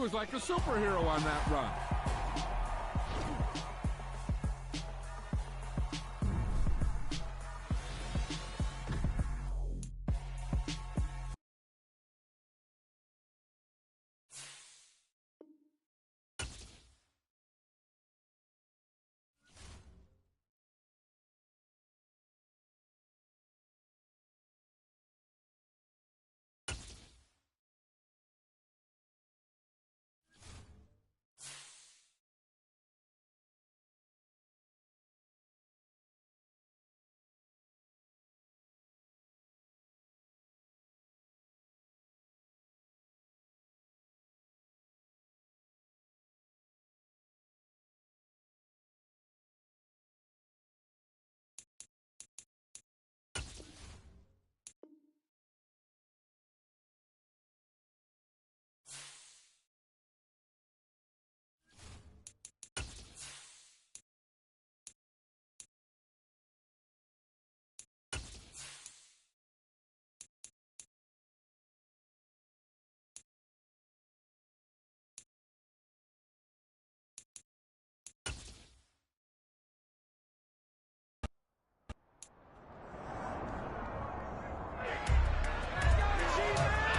was like a superhero on that run.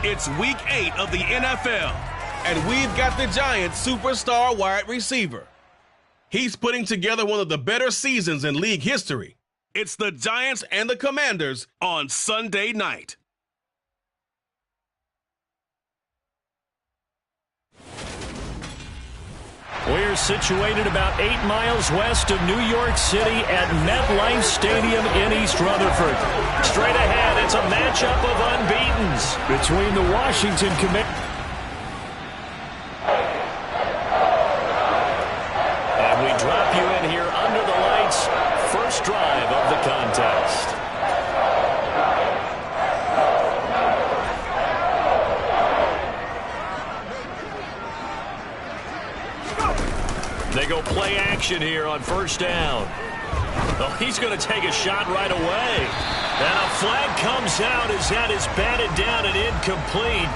It's week 8 of the NFL, and we've got the Giants' superstar wide receiver. He's putting together one of the better seasons in league history. It's the Giants and the Commanders on Sunday night. We're situated about 8 miles west of New York City at MetLife Stadium in East Rutherford. Straight ahead, it's a matchup of unbeatens between the Washington Commanders. And we drop you in here under the lights. First drive of the contest. They go play action here on first down. Oh, he's going to take a shot right away. And a flag comes out as that is batted down and incomplete.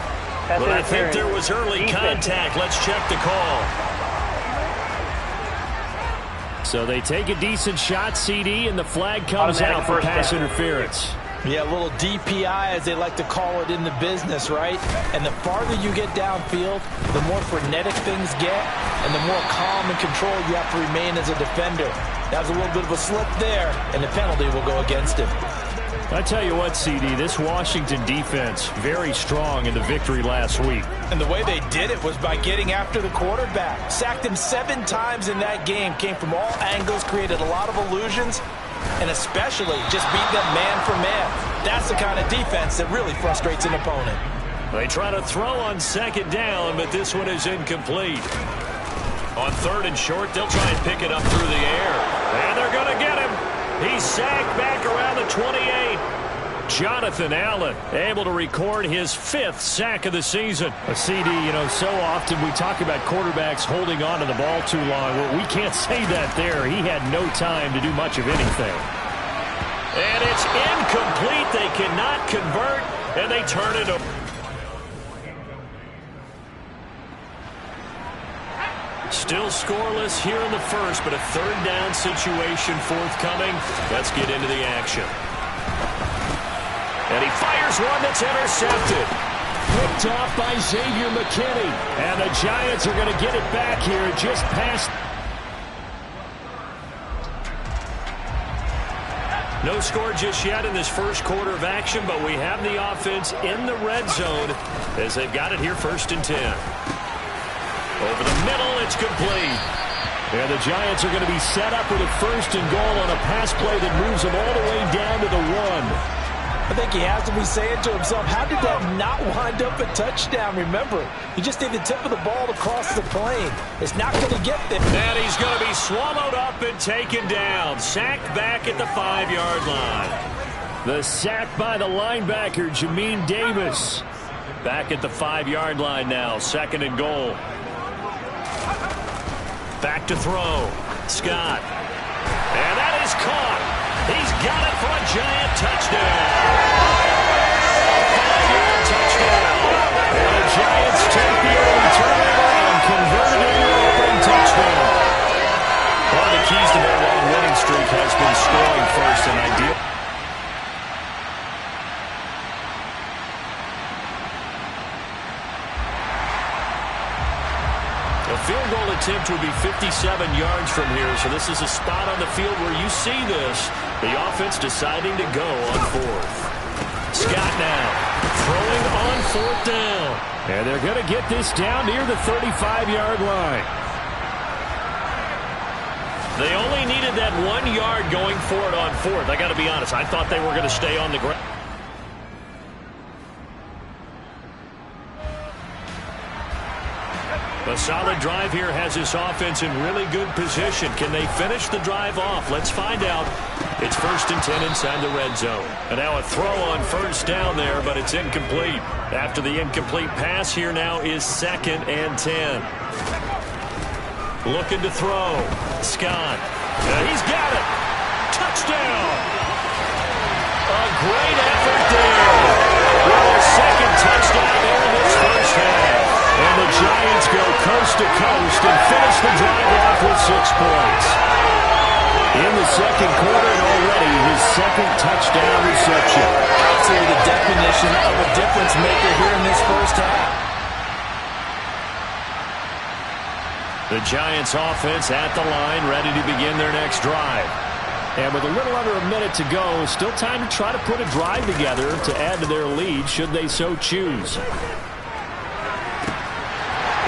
But I think there was early contact. Let's check the call. So they take a decent shot, CD, and the flag comes out for pass interference. Yeah, a little DPI, as they like to call it in the business, right? And the farther you get downfield, the more frenetic things get, and the more calm and control you have to remain as a defender. That was a little bit of a slip there, and the penalty will go against him. I tell you what, CD, this Washington defense, very strong in the victory last week. And the way they did it was by getting after the quarterback. Sacked him 7 times in that game, came from all angles, created a lot of illusions, and especially just beat them man for man. That's the kind of defense that really frustrates an opponent. They try to throw on second down, but this one is incomplete. On third and short, they'll try and pick it up through the air. And they're going to get him. He's sacked back around the 28. Jonathan Allen able to record his 5th sack of the season. A CD, you know, so often we talk about quarterbacks holding on to the ball too long. Well, we can't say that there. He had no time to do much of anything. And it's incomplete. They cannot convert, and they turn it over. Still scoreless here in the first, but a third down situation forthcoming. Let's get into the action. And he fires one that's intercepted. Picked off by Xavier McKinney. And the Giants are going to get it back here just past. No score just yet in this first quarter of action, but we have the offense in the red zone as they've got it here first and 10. Over the middle, it's complete. And the Giants are going to be set up with a first and goal on a pass play that moves them all the way down to the 1. I think he has to be saying to himself, how did that not wind up a touchdown? Remember, he just did the tip of the ball across the plane. It's not going to get there. And he's going to be swallowed up and taken down. Sacked back at the 5-yard line. The sack by the linebacker, Jamin Davis. Back at the 5-yard line now, second and goal. Back to throw. Scott. And that is caught. He's got it for a Giant touchdown. 5-yard touchdown. And the Giants take the early turnover attempt would be 57 yards from here, so this is a spot on the field where you see this. The offense deciding to go on fourth. Scott now throwing on fourth down. And they're going to get this down near the 35-yard line. They only needed that 1 yard going for it on fourth. I got to be honest, I thought they were going to stay on the ground. A solid drive here has this offense in really good position. Can they finish the drive off? Let's find out. It's 1st and 10 inside the red zone. And now a throw on first down there, but it's incomplete. After the incomplete pass, here now is 2nd and 10. Looking to throw. Scott. He's got it. Touchdown. A great effort there. Well, a second touchdown there in this first half. And the Giants go coast to coast and finish the drive off with 6 points. In the second quarter and already his second touchdown reception. I'd say the definition of a difference maker here in this first half. The Giants offense at the line, ready to begin their next drive. And with a little under a minute to go, still time to try to put a drive together to add to their lead should they so choose.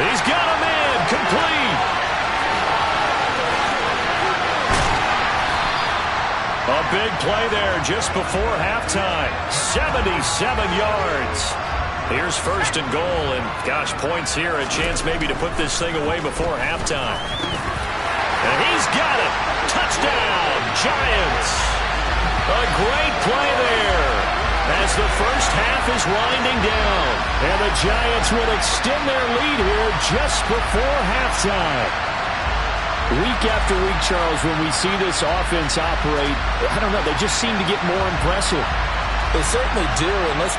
He's got him in. Complete. A big play there just before halftime. 77 yards. Here's 1st and goal, and gosh, points here. A chance maybe to put this thing away before halftime. And he's got it. Touchdown, Giants. A great play there. As the first half is winding down. And the Giants will extend their lead here just before halftime. Week after week, Charles, when we see this offense operate, I don't know, they just seem to get more impressive. They certainly do, and let's...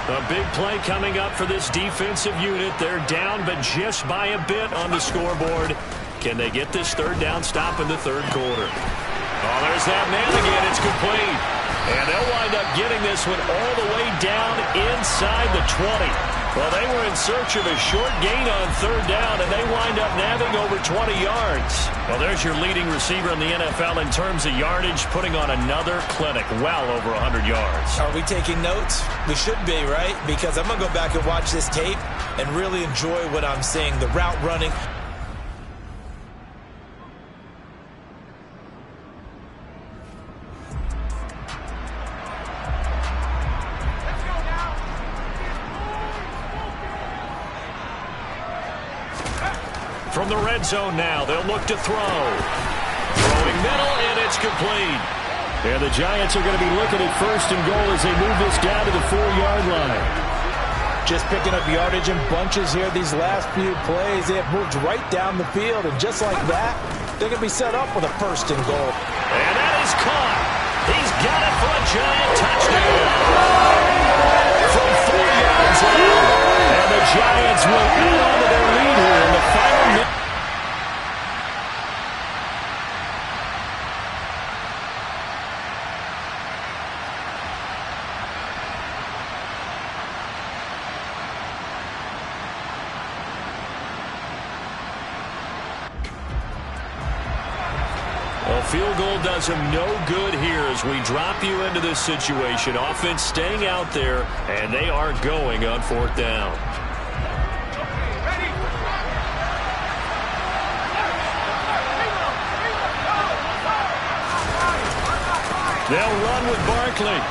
A big play coming up for this defensive unit. They're down, but just by a bit on the scoreboard. Can they get this third down stop in the third quarter? Oh, there's that man again. It's complete. And they'll wind up getting this one all the way down inside the 20. Well, they were in search of a short gain on third down, and they wind up nabbing over 20 yards. Well, there's your leading receiver in the NFL in terms of yardage, putting on another clinic, well over 100 yards. Are we taking notes? We should be, right? Because I'm going to go back and watch this tape and really enjoy what I'm seeing. The route running. From the red zone now, they'll look to throw. Throwing middle, and it's complete. And the Giants are going to be looking at 1st and goal as they move this down to the 4-yard line. Just picking up yardage in bunches here these last few plays. They have moved right down the field, and just like that, they're going to be set up with a 1st and goal. And that is caught. He's got it for a Giant touchdown. From 4 yards out. And the Giants will add on to their lead here in the final minute. A field goal does him no good here as we drop you into this situation. Offense staying out there, and they are going on 4th down. They'll run with Barkley.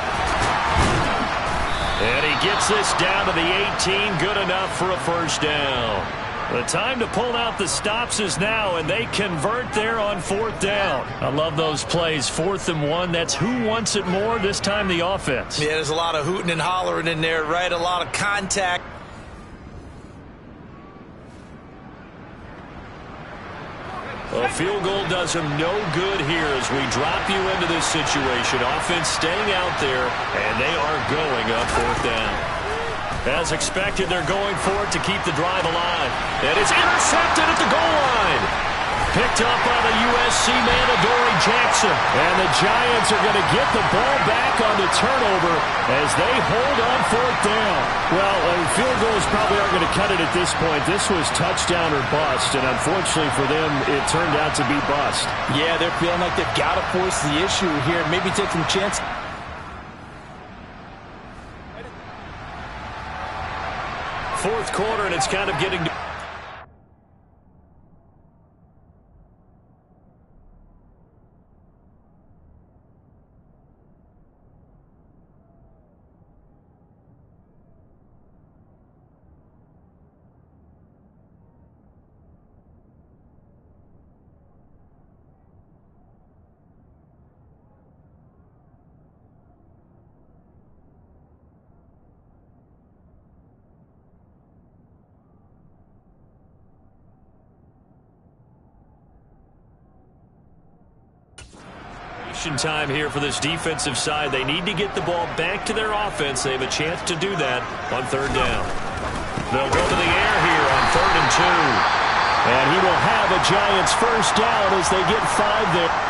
And he gets this down to the 18. Good enough for a 1st down. The time to pull out the stops is now, and they convert there on 4th down. I love those plays. 4th and 1. That's who wants it more, this time the offense. Yeah, there's a lot of hooting and hollering in there, right? A lot of contact. A field goal does them no good here as we drop you into this situation. Offense staying out there, and they are going on 4th down. As expected, they're going for it to keep the drive alive. And it's intercepted at the goal line. Picked up by the USC man, Adoree Jackson. And the Giants are going to get the ball back on the turnover as they hold on 4th down. Well, field goals probably aren't going to cut it at this point. This was touchdown or bust, and unfortunately for them, it turned out to be bust. Yeah, they're feeling like they've got to force the issue here, maybe take some chances. Fourth quarter, and it's kind of getting to... time here for this defensive side. They need to get the ball back to their offense. They have a chance to do that on 3rd down. They'll go to the air here on 3rd and 2. And he will have a Giants first down as they get 5 there.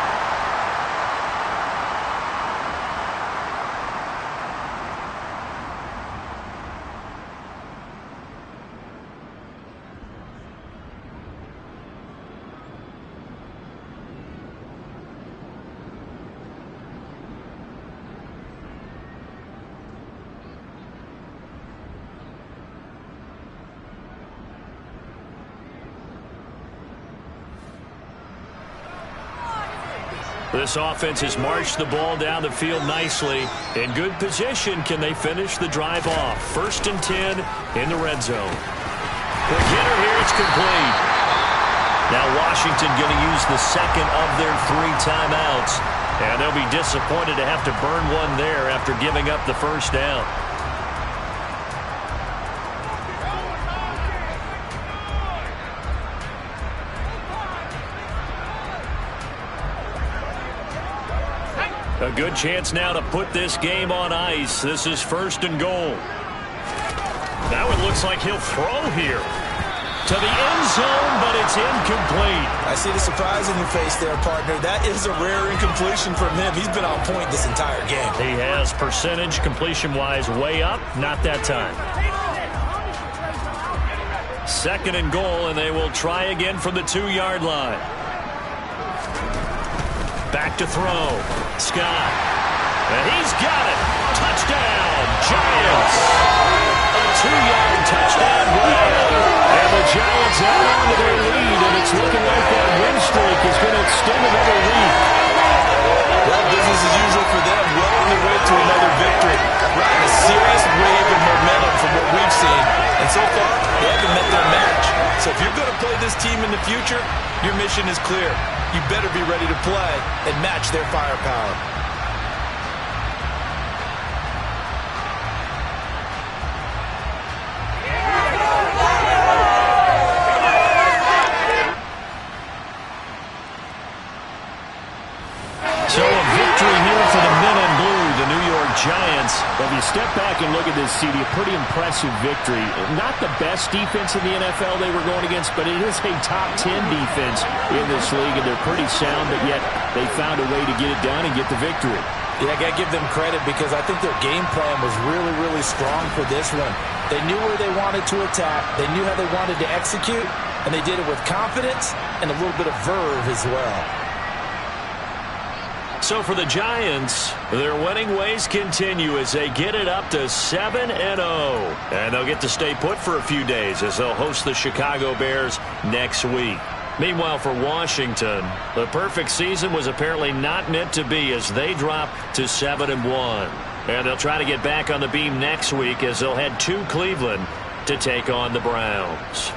This offense has marched the ball down the field nicely. In good position, can they finish the drive off? 1st and 10 in the red zone. Quick hitter here, it's complete. Now Washington going to use the second of their 3 timeouts. And they'll be disappointed to have to burn one there after giving up the first down. A good chance now to put this game on ice. This is 1st and goal. Now it looks like he'll throw here to the end zone, but it's incomplete. I see the surprise in your face there, partner. That is a rare incompletion from him. He's been on point this entire game. He has percentage completion-wise way up. Not that time. 2nd and goal, and they will try again from the 2-yard line. Back to throw. Scott. And he's got it. Touchdown, Giants. A 2-yard touchdown grab. And the Giants add on to their lead, and it's looking like that win streak is going to extend another week. Well, business as usual for them. Well on their way to another victory. Riding a serious wave of momentum from what we've seen. And so far, they haven't met their match. So if you're going to play this team in the future, your mission is clear. You better be ready to play and match their firepower. So a victory here for the men in blue, the New York Giants. If you step back and look at this, CD, a pretty impressive victory. Not the best defense in the NFL they were going against, but it is a top 10 defense in this league, and they're pretty sound, but yet they found a way to get it done and get the victory. Yeah, I got to give them credit because I think their game plan was really, really strong for this one. They knew where they wanted to attack. They knew how they wanted to execute, and they did it with confidence and a little bit of verve as well. So for the Giants, their winning ways continue as they get it up to 7-0. And they'll get to stay put for a few days as they'll host the Chicago Bears next week. Meanwhile, for Washington, the perfect season was apparently not meant to be as they drop to 7-1. And they'll try to get back on the beam next week as they'll head to Cleveland to take on the Browns.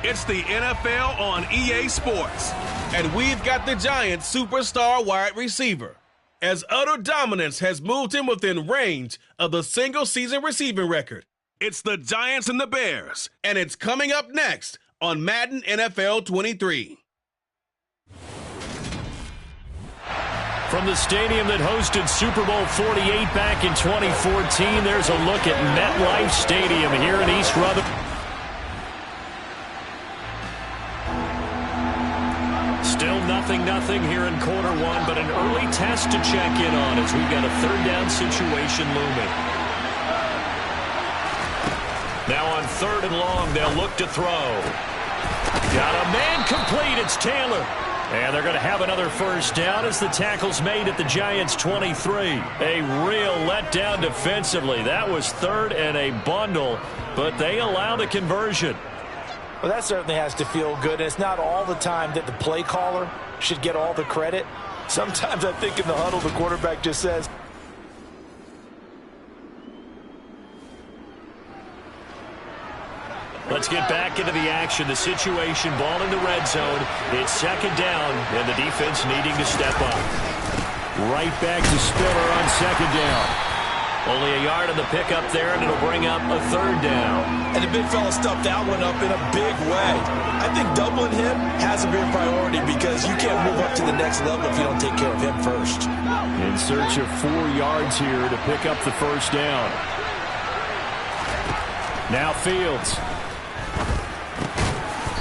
It's the NFL on EA Sports, and we've got the Giants' superstar wide receiver, as utter dominance has moved him within range of the single-season receiving record. It's the Giants and the Bears, and it's coming up next on Madden NFL 23. From the stadium that hosted Super Bowl 48 back in 2014, there's a look at MetLife Stadium here in East Rutherford. Still 0-0 here in quarter one, but an early test to check in on as we've got a third down situation looming. Now on third and long, they'll look to throw. Got a man complete. It's Taylor. And they're going to have another first down as the tackle's made at the Giants' 23. A real letdown defensively. That was third and a bundle, but they allowed a conversion. Well, that certainly has to feel good. And it's not all the time that the play caller should get all the credit. Sometimes I think in the huddle, the quarterback just says, let's get back into the action. The situation, ball in the red zone. It's second down, and the defense needing to step up. Right back to Spiller on second down. Only a yard on the pickup there, and it'll bring up a third down. And the big fella stuffed that one up in a big way. I think doubling him has to be a priority because you can't move up to the next level if you don't take care of him first. In search of 4 yards here to pick up the first down. Now Fields.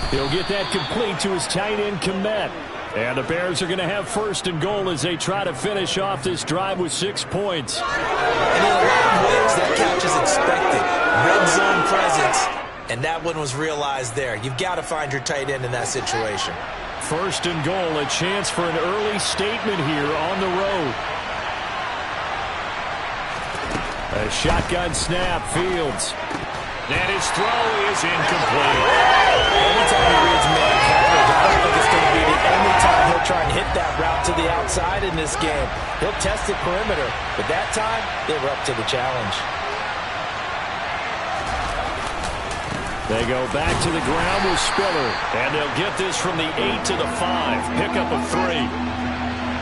He'll get that complete to his tight end, Kmet. And the Bears are going to have first and goal as they try to finish off this drive with 6 points. And in a lot of ways, that catch is expected. Red zone presence, and that one was realized there. You've got to find your tight end in that situation. First and goal, a chance for an early statement here on the road. A shotgun snap, Fields. And his throw is incomplete. Anytime he reads man coverage, I don't think it's going to be the only time he'll try and hit that route to the outside in this game. He'll test the perimeter, but that time, they were up to the challenge. They go back to the ground with Spiller. And they'll get this from the 8 to the 5. Pickup of 3.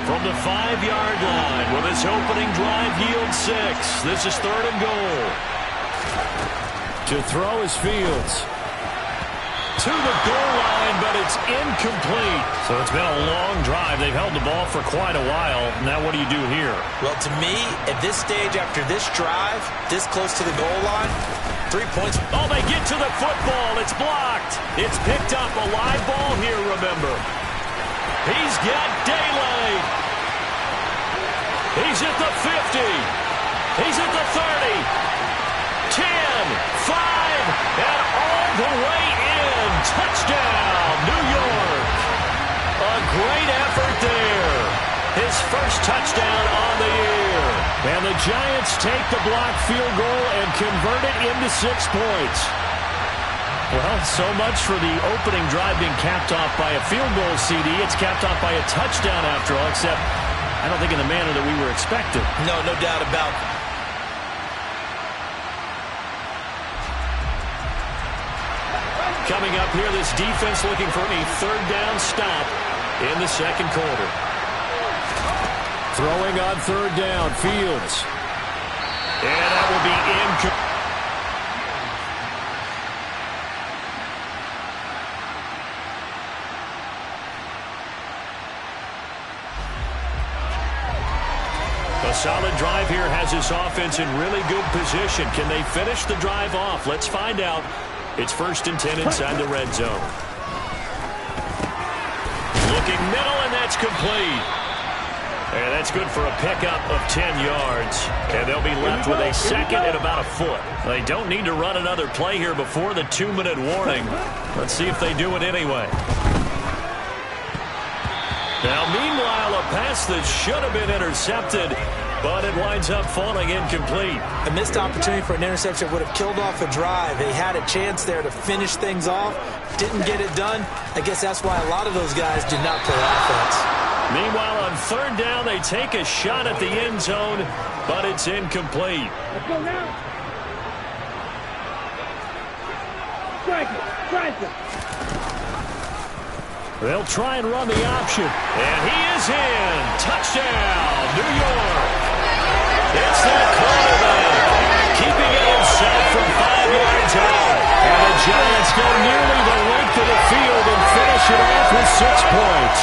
From the 5-yard line, with his opening drive yield 6. This is third and goal. To throw is Fields. To the goal line, but it's incomplete. So it's been a long drive. They've held the ball for quite a while. Now what do you do here? Well, to me, at this stage after this drive, this close to the goal line, 3 points. Oh, they get to the football. It's blocked. It's picked up. A live ball here, remember. He's got daylight. He's at the 50. He's at the 30. 10, 5, and all the way in. Touchdown, New York. A great effort there. His first touchdown on the year. And the Giants take the blocked field goal and convert it into 6 points. Well, so much for the opening drive being capped off by a field goal, CD. It's capped off by a touchdown after all, except I don't think in the manner that we were expecting. No doubt about it. Coming up here, this defense looking for a third down stop in the second quarter. Throwing on third down, Fields. And that will be incomplete. A solid drive here has this offense in really good position. Can they finish the drive off? Let's find out. It's first and 10 inside the red zone. Looking middle, and that's complete. And that's good for a pickup of 10 yards. And they'll be left with a second and about a foot. They don't need to run another play here before the 2-minute warning. Let's see if they do it anyway. Now, meanwhile, a pass that should have been intercepted, but it winds up falling incomplete. A missed opportunity for an interception would have killed off a drive. They had a chance there to finish things off. Didn't get it done. I guess that's why a lot of those guys do not play offense. Meanwhile, on third down, they take a shot at the end zone, but it's incomplete. Let's go now. Strike it. They'll try and run the option. And he is in. Touchdown, New York. It's their quarterback, keeping it himself from 5 yards out. And the Giants go nearly the length of the field and finish it off with 6 points.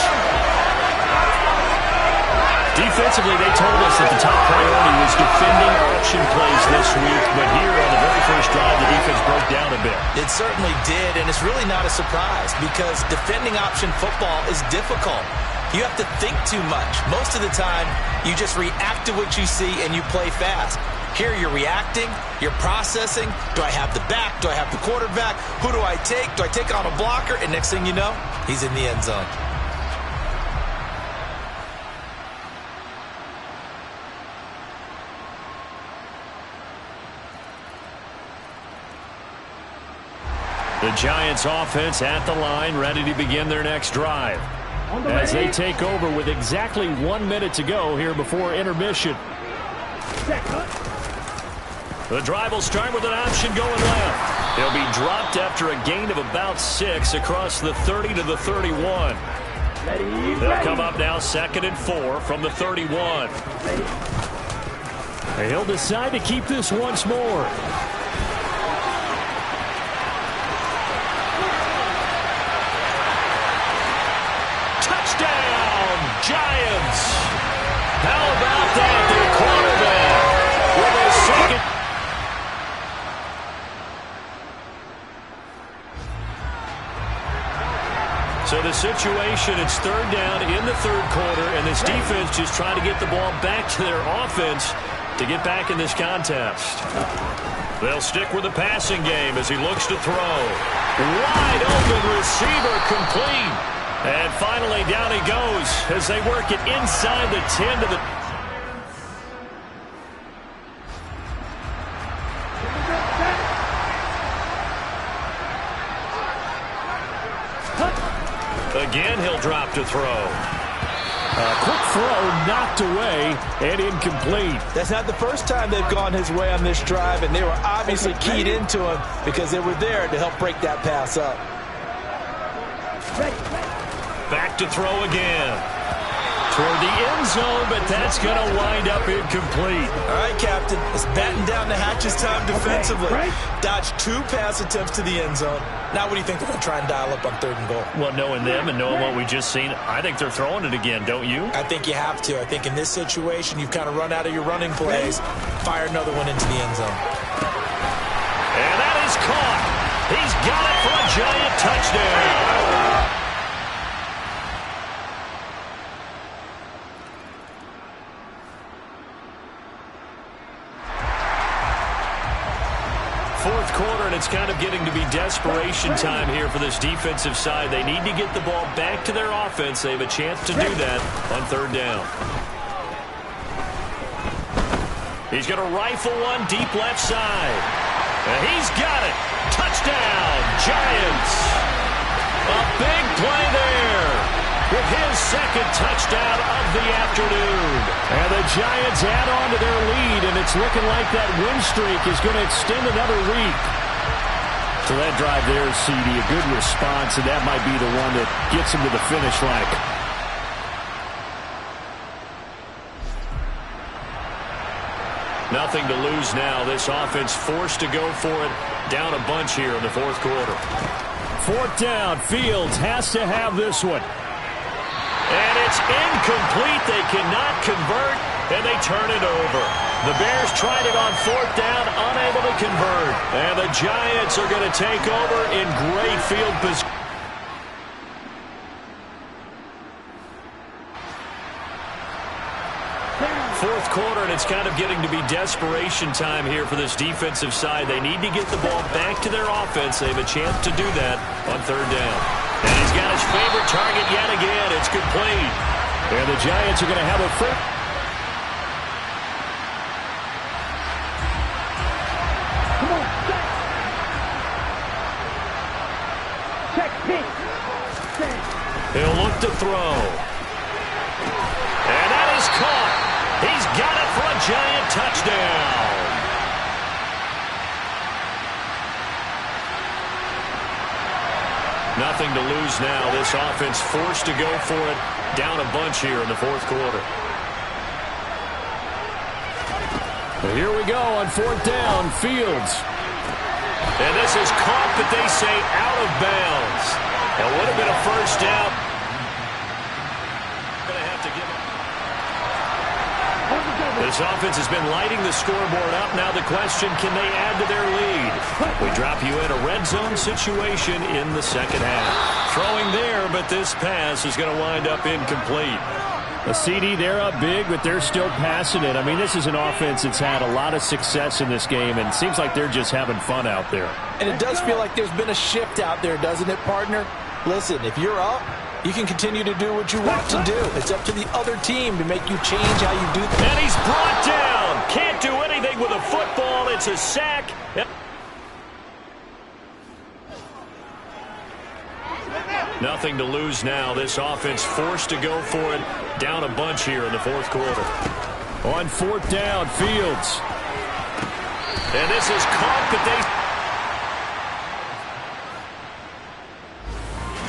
Defensively, they told us that the top priority was defending option plays this week, but here on the very first drive, the defense broke down a bit. It certainly did, and it's really not a surprise because defending option football is difficult. You have to think too much. Most of the time, you just react to what you see and you play fast. Here you're reacting, you're processing. Do I have the back? Do I have the quarterback? Who do I take? Do I take on a blocker? And next thing you know, he's in the end zone. The Giants offense at the line, ready to begin their next drive. As they take over with exactly 1 minute to go here before intermission. The drive will start with an option going left. He'll be dropped after a gain of about 6 across the 30 to the 31. They'll come up now 2nd and 4 from the 31. He'll decide to keep this once more. Giants. How about that? Their quarterback with a second. So the situation, it's 3rd down in the 3rd quarter, and this defense just trying to get the ball back to their offense to get back in this contest. They'll stick with the passing game as he looks to throw. Wide open receiver complete. And finally, down he goes as they work it inside the 10 to the... Again, he'll drop to throw. A quick throw knocked away and incomplete. That's not the first time they've gone his way on this drive, and they were obviously keyed into him because they were there to help break that pass up. Back to throw again. Toward the end zone, but that's going to wind up incomplete. All right, Captain. It's batten down the hatches time defensively. Dodged 2 pass attempts to the end zone. Now what do you think they're going to try and dial up on 3rd and goal? Well, knowing them and knowing what we just seen, I think they're throwing it again, don't you? I think you have to. I think in this situation, you've kind of run out of your running plays. Fire another one into the end zone. And that is caught. He's got it for a giant touchdown. Fourth quarter, and it's kind of getting to be desperation time here for this defensive side. They need to get the ball back to their offense. They have a chance to do that on 3rd down. He's going to rifle one deep left side. And he's got it. Touchdown, Giants. A big play there with his 2nd touchdown of the afternoon. And the Giants add on to their lead, and it's looking like that win streak is going to extend another week. So that drive there, CD, a good response, and that might be the one that gets them to the finish line. Nothing to lose now. This offense forced to go for it. Down a bunch here in the 4th quarter. 4th down. Fields has to have this one. And it's incomplete. They cannot convert, and they turn it over. The Bears tried it on 4th down, unable to convert. And the Giants are going to take over in great field position. Fourth quarter, and it's kind of getting to be desperation time here for this defensive side. They need to get the ball back to their offense. They have a chance to do that on 3rd down. And he's got his favorite target yet again. It's complete. And the Giants are going to have a first. He'll look to throw. And that is caught. He's got it for a giant touchdown. Nothing to lose now. This offense forced to go for it. Down a bunch here in the fourth quarter. Here we go on fourth down. Fields. And this is caught, but they say out of bounds. It would have been a first down. Going to have to give up. This offense has been lighting the scoreboard up. Now the question, can they add to their lead? We drop you in a red zone situation in the second half. Throwing there, but this pass is going to wind up incomplete. A CD, they're up big, but they're still passing it. I mean, this is an offense that's had a lot of success in this game, and it seems like they're just having fun out there. And it does feel like there's been a shift out there, doesn't it, partner? Listen, if you're up, you can continue to do what you want to do. It's up to the other team to make you change how you do things. And he's brought down. Can't do anything with a football. It's a sack. Nothing to lose now. This offense forced to go for it. Down a bunch here in the fourth quarter. On fourth down, Fields. And this is caught, but they...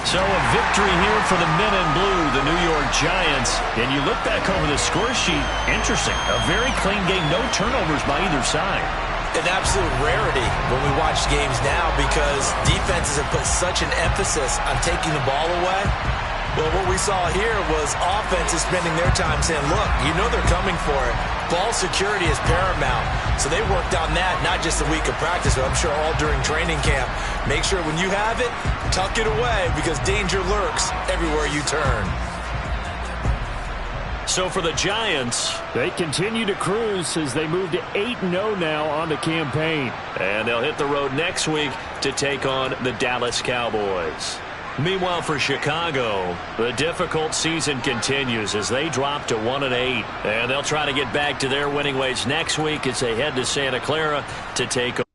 So a victory here for the men in blue, the New York Giants. And you look back over the score sheet, interesting. A very clean game, no turnovers by either side. An absolute rarity when we watch games now because defenses have put such an emphasis on taking the ball away. Well, what we saw here was offenses spending their time saying, look, you know they're coming for it. Ball security is paramount. So they worked on that, not just a week of practice, but I'm sure all during training camp. Make sure when you have it, tuck it away because danger lurks everywhere you turn. So for the Giants, they continue to cruise as they move to 8-0 now on the campaign. And they'll hit the road next week to take on the Dallas Cowboys. Meanwhile, for Chicago, the difficult season continues as they drop to 1-8. And they'll try to get back to their winning ways next week as they head to Santa Clara to take on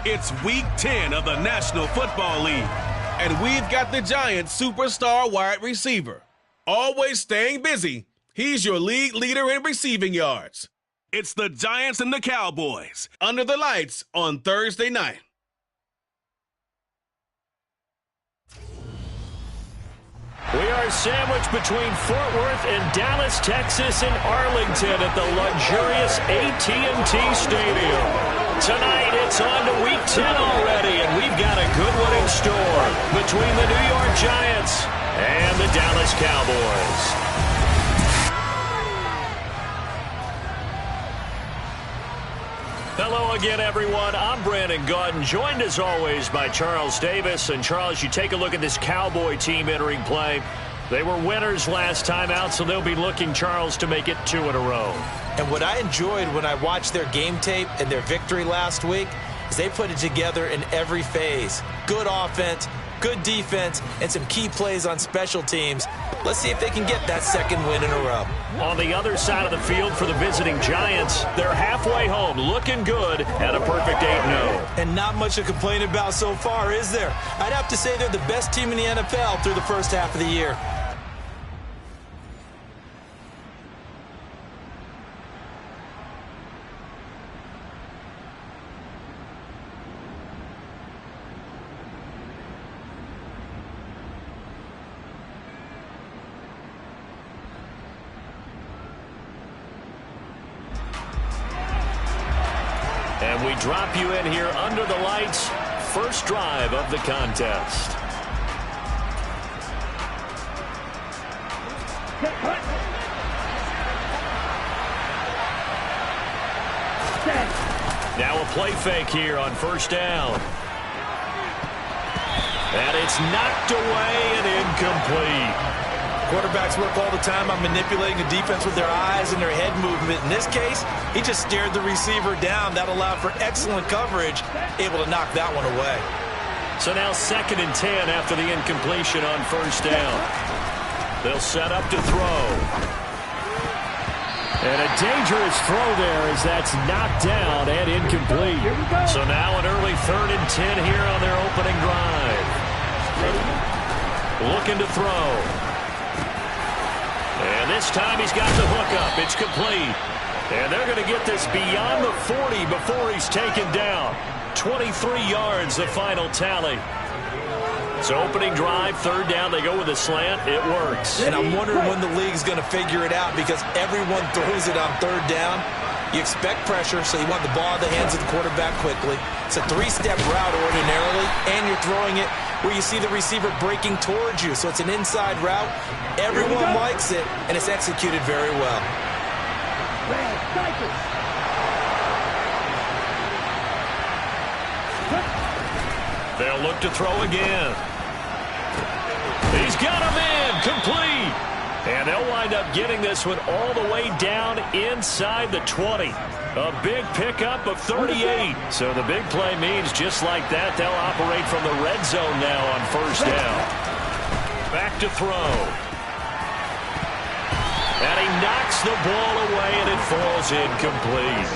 It's Week 10 of the National Football League, and we've got the Giants' superstar wide receiver. Always staying busy, he's your league leader in receiving yards. It's the Giants and the Cowboys under the lights on Thursday night. We are sandwiched between Fort Worth and Dallas, Texas, and Arlington at the luxurious AT&T Stadium. Tonight, it's on to Week 10 already, and we've got a good one in store between the New York Giants and the Dallas Cowboys. Hello again, everyone. I'm Brandon Gaudin, joined as always by Charles Davis. And Charles, you take a look at this Cowboy team entering play. They were winners last time out, so they'll be looking, Charles, to make it 2 in a row. And what I enjoyed when I watched their game tape and their victory last week is they put it together in every phase. Good offense, good defense, and some key plays on special teams. Let's see if they can get that second win in a row. On the other side of the field for the visiting Giants, they're halfway home, looking good at a perfect 8-0. And not much to complain about so far, is there? I'd have to say they're the best team in the NFL through the first half of the year. And we drop you in here under the lights. First drive of the contest. Now a play fake here on first down. And it's knocked away and incomplete. Quarterbacks work all the time on manipulating the defense with their eyes and their head movement. In this case, he just stared the receiver down. That allowed for excellent coverage, able to knock that one away. So now 2nd and 10 after the incompletion on first down. They'll set up to throw. And a dangerous throw there as that's knocked down and incomplete. So now an early 3rd and 10 here on their opening drive. Looking to throw. And this time he's got the hook up. It's complete. And they're going to get this beyond the 40 before he's taken down. 23 yards, the final tally. So opening drive, 3rd down, they go with a slant. It works. And I'm wondering when the league's going to figure it out because everyone throws it on 3rd down. You expect pressure, so you want the ball in the hands of the quarterback quickly. It's a 3-step route ordinarily, and you're throwing it where you see the receiver breaking towards you. So it's an inside route. Everyone likes it, and it's executed very well. They'll look to throw again. He's got him in, complete. And they'll wind up getting this one all the way down inside the 20. A big pickup of 38. So the big play means just like that, they'll operate from the red zone now on first down. Back to throw. And he knocks the ball away, and it falls incomplete.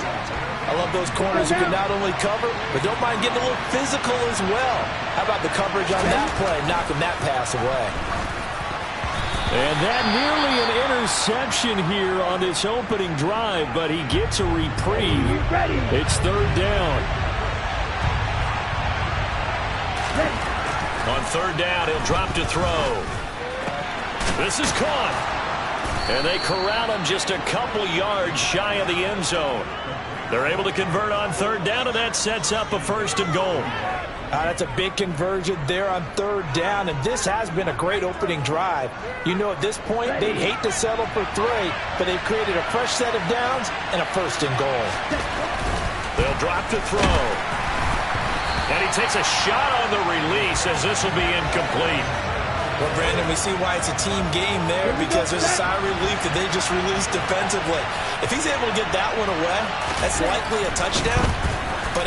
I love those corners who can not only cover, but don't mind getting a little physical as well. How about the coverage on that play, knocking that pass away? And that nearly an interception here on this opening drive, but he gets a reprieve. It's 3rd down. On 3rd down, he'll drop to throw. This is caught. And they corral him just a couple yards shy of the end zone. They're able to convert on 3rd down, and that sets up a 1st and goal. That's a big conversion there on 3rd down, and this has been a great opening drive. You know, at this point, they'd hate to settle for 3, but they've created a fresh set of downs and a 1st and goal. They'll drop to throw. And he takes a shot on the release as this will be incomplete. Well, Brandon, we see why it's a team game there because there's a sigh of relief that they just released defensively. If he's able to get that one away, that's likely a touchdown. But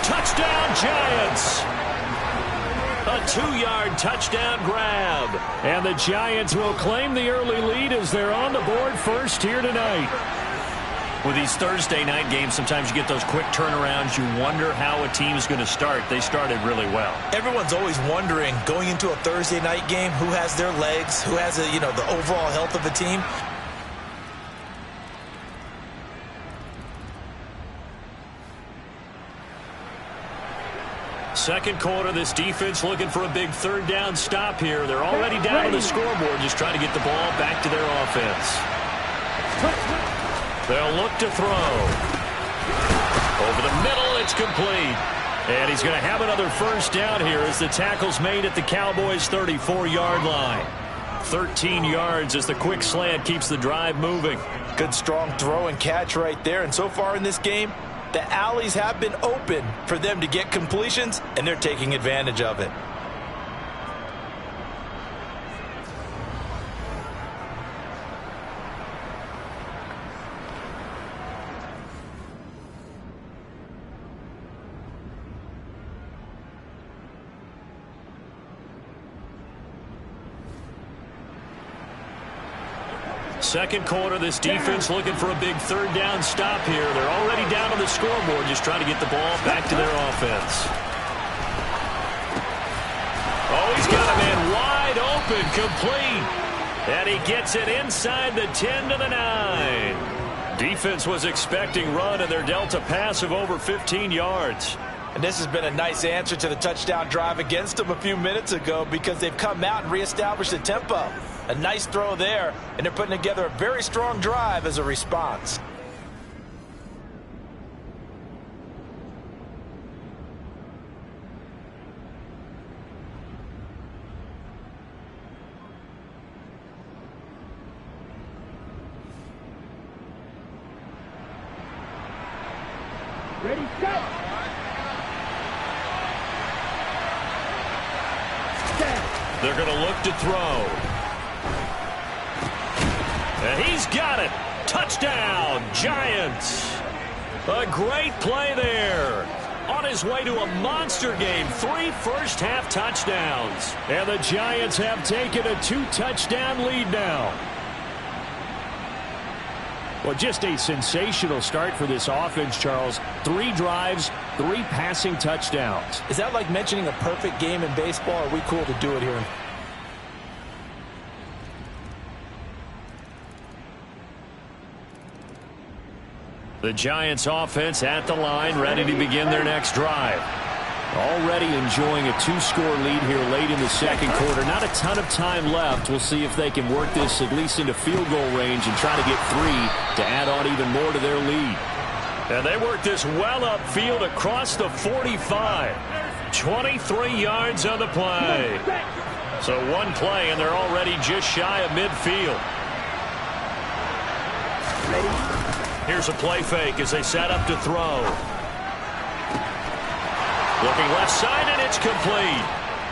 touchdown, Giants! A 2-yard touchdown grab. And the Giants will claim the early lead as they're on the board first here tonight. With these Thursday night games, sometimes you get those quick turnarounds. You wonder how a team is going to start. They started really well. Everyone's always wondering, going into a Thursday night game, who has their legs, who has the overall health of the team. Second quarter, this defense looking for a big third down stop here. They're already down on the scoreboard, just trying to get the ball back to their offense. They'll look to throw. Over the middle, it's complete. And he's going to have another first down here as the tackle's made at the Cowboys' 34-yard line. 13 yards as the quick slant keeps the drive moving. Good strong throw and catch right there. And so far in this game, the alleys have been open for them to get completions, and they're taking advantage of it. Second quarter, this defense looking for a big third down stop here. They're already down on the scoreboard, just trying to get the ball back to their offense. Oh, he's got a man wide open, complete. And he gets it inside the 10 to the 9. Defense was expecting run, and they're dealt a pass of over 15 yards. And this has been a nice answer to the touchdown drive against them a few minutes ago, because they've come out and reestablished the tempo. A nice throw there, and they're putting together a very strong drive as a response. Ready, set. They're going to look to throw. And he's got it. Touchdown, Giants. A great play there. On his way to a monster game. 3 first-half touchdowns. And the Giants have taken a 2-touchdown lead now. Well, just a sensational start for this offense, Charles. 3 drives, 3 passing touchdowns. Is that like mentioning a perfect game in baseball? Or are we cool to do it here? The Giants offense at the line, ready to begin their next drive. Already enjoying a 2-score lead here late in the second quarter. Not a ton of time left. We'll see if they can work this at least into field goal range and try to get 3 to add on even more to their lead. And they work this well upfield across the 45. 23 yards on the play. So one play, and they're already just shy of midfield. Here's a play fake as they set up to throw. Looking left side, and it's complete.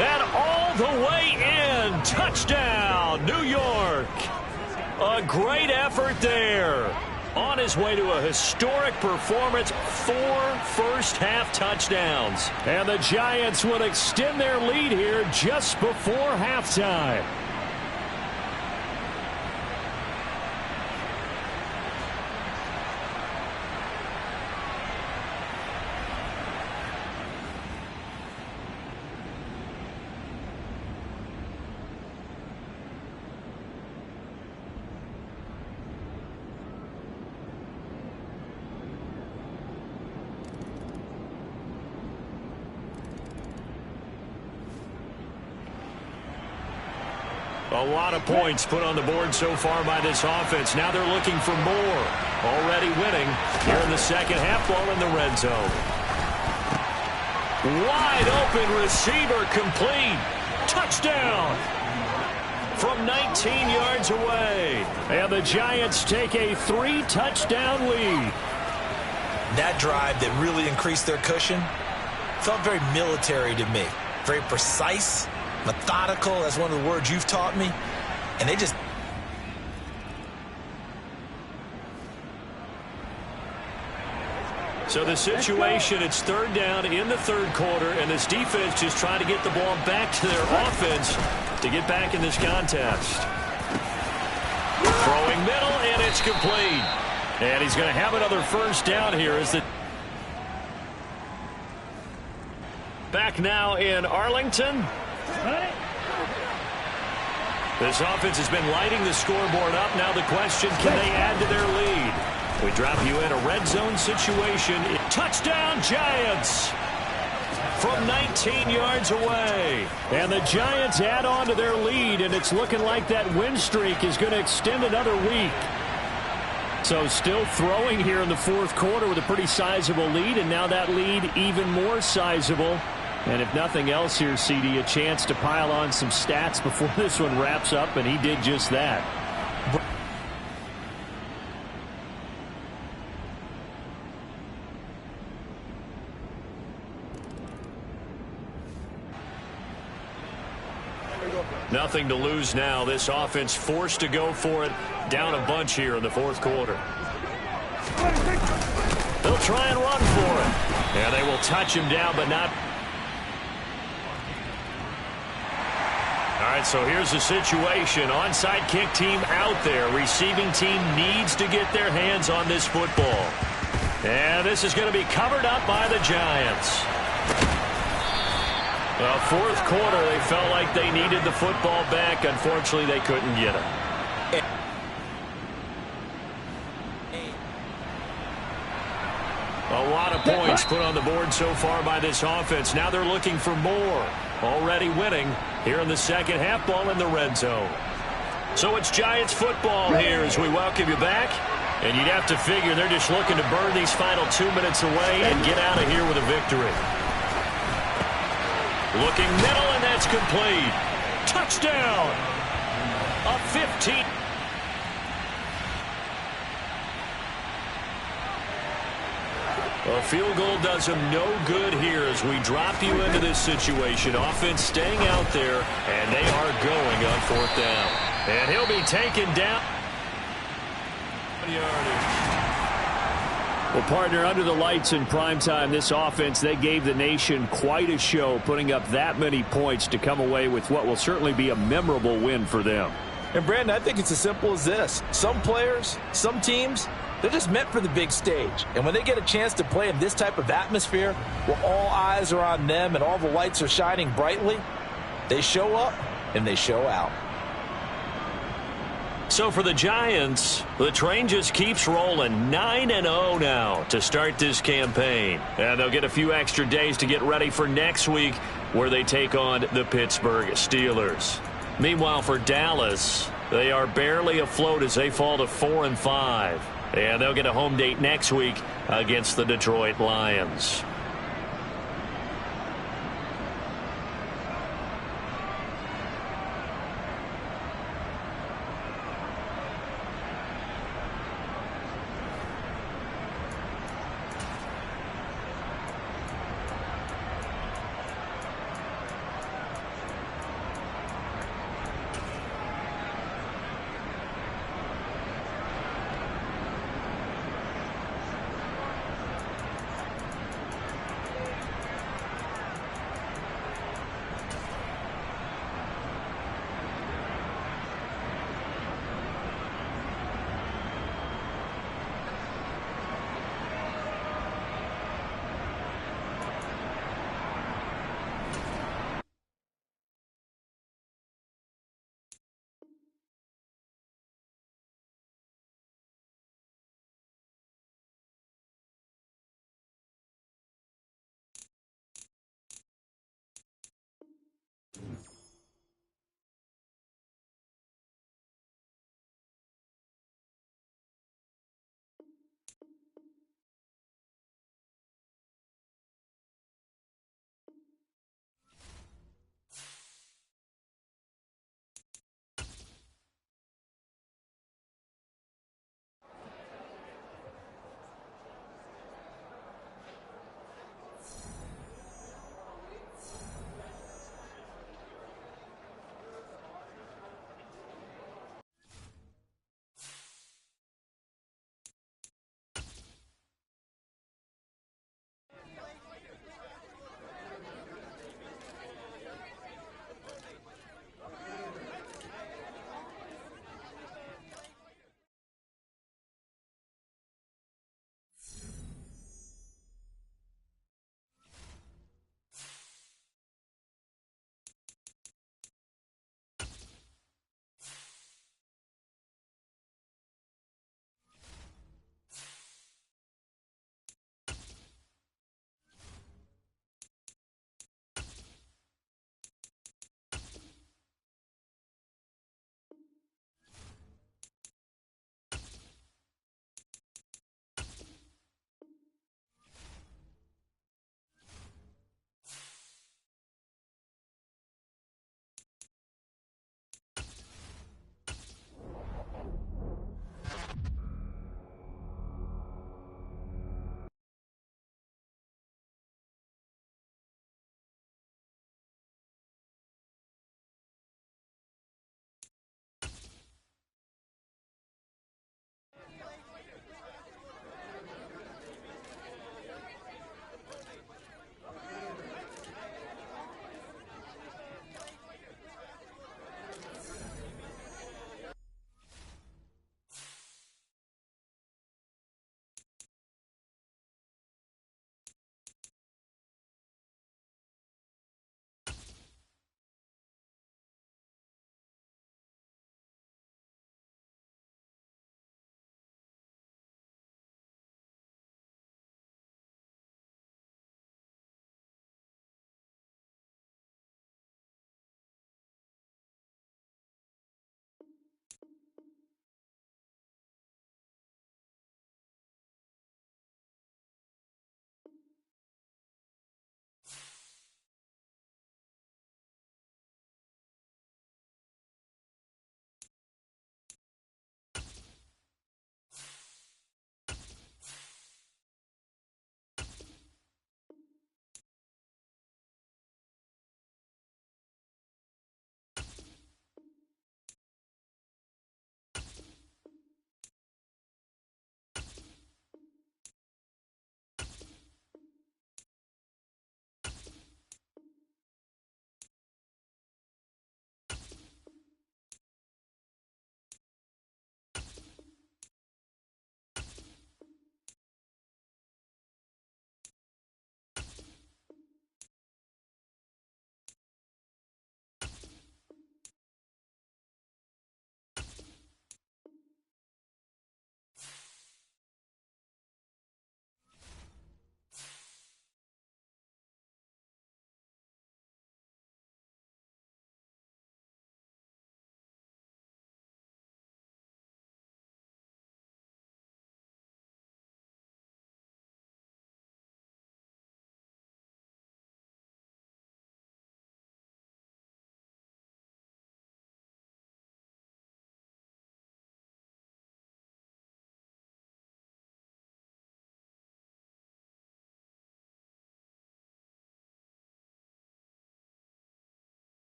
And all the way in. Touchdown, New York. A great effort there. On his way to a historic performance, 4 first-half touchdowns. And the Giants will extend their lead here just before halftime. A lot of points put on the board so far by this offense. Now they're looking for more. Already winning here in the second half. Ball in the red zone. Wide open receiver, complete. Touchdown from 19 yards away. And the Giants take a 3-touchdown lead. That drive that really increased their cushion felt very military to me. Very precise. Methodical, that's one of the words you've taught me. And they just... So the situation, it's third down in the third quarter, and this defense just trying to get the ball back to their offense to get back in this contest. Throwing middle, and it's complete. And he's going to have another first down here as the back now in Arlington. This offense has been lighting the scoreboard up. Now the question, can they add to their lead? We drop you in a red zone situation. Touchdown, Giants! From 19 yards away. And the Giants add on to their lead, and it's looking like that win streak is going to extend another week. So still throwing here in the fourth quarter with a pretty sizable lead, and now that lead even more sizable. And if nothing else here, CD, a chance to pile on some stats before this one wraps up, and he did just that. Nothing to lose now. This offense forced to go for it. Down a bunch here in the fourth quarter. They'll try and run for it. And they will touch him down, but not. All right, so here's the situation. Onside kick team out there. Receiving team needs to get their hands on this football. And this is going to be covered up by the Giants. Well, fourth quarter, they felt like they needed the football back. Unfortunately, they couldn't get it. A lot of points put on the board so far by this offense. Now they're looking for more. Already winning here in the second half, ball in the red zone. So it's Giants football here as we welcome you back. And you'd have to figure they're just looking to burn these final 2 minutes away and get out of here with a victory. Looking middle, and that's complete. Touchdown. A 15. A field goal does him no good here as we drop you into this situation. Offense staying out there, and they are going on fourth down. And he'll be taken down. Well, partner, under the lights in primetime, this offense, they gave the nation quite a show, putting up that many points to come away with what will certainly be a memorable win for them. And, Brandon, I think it's as simple as this. Some players, some teams, they're just meant for the big stage. And when they get a chance to play in this type of atmosphere where all eyes are on them and all the lights are shining brightly, they show up and they show out. So for the Giants, the train just keeps rolling. 9-0 now to start this campaign. And they'll get a few extra days to get ready for next week where they take on the Pittsburgh Steelers. Meanwhile, for Dallas, they are barely afloat as they fall to 4-5. And they'll get a home date next week against the Detroit Lions.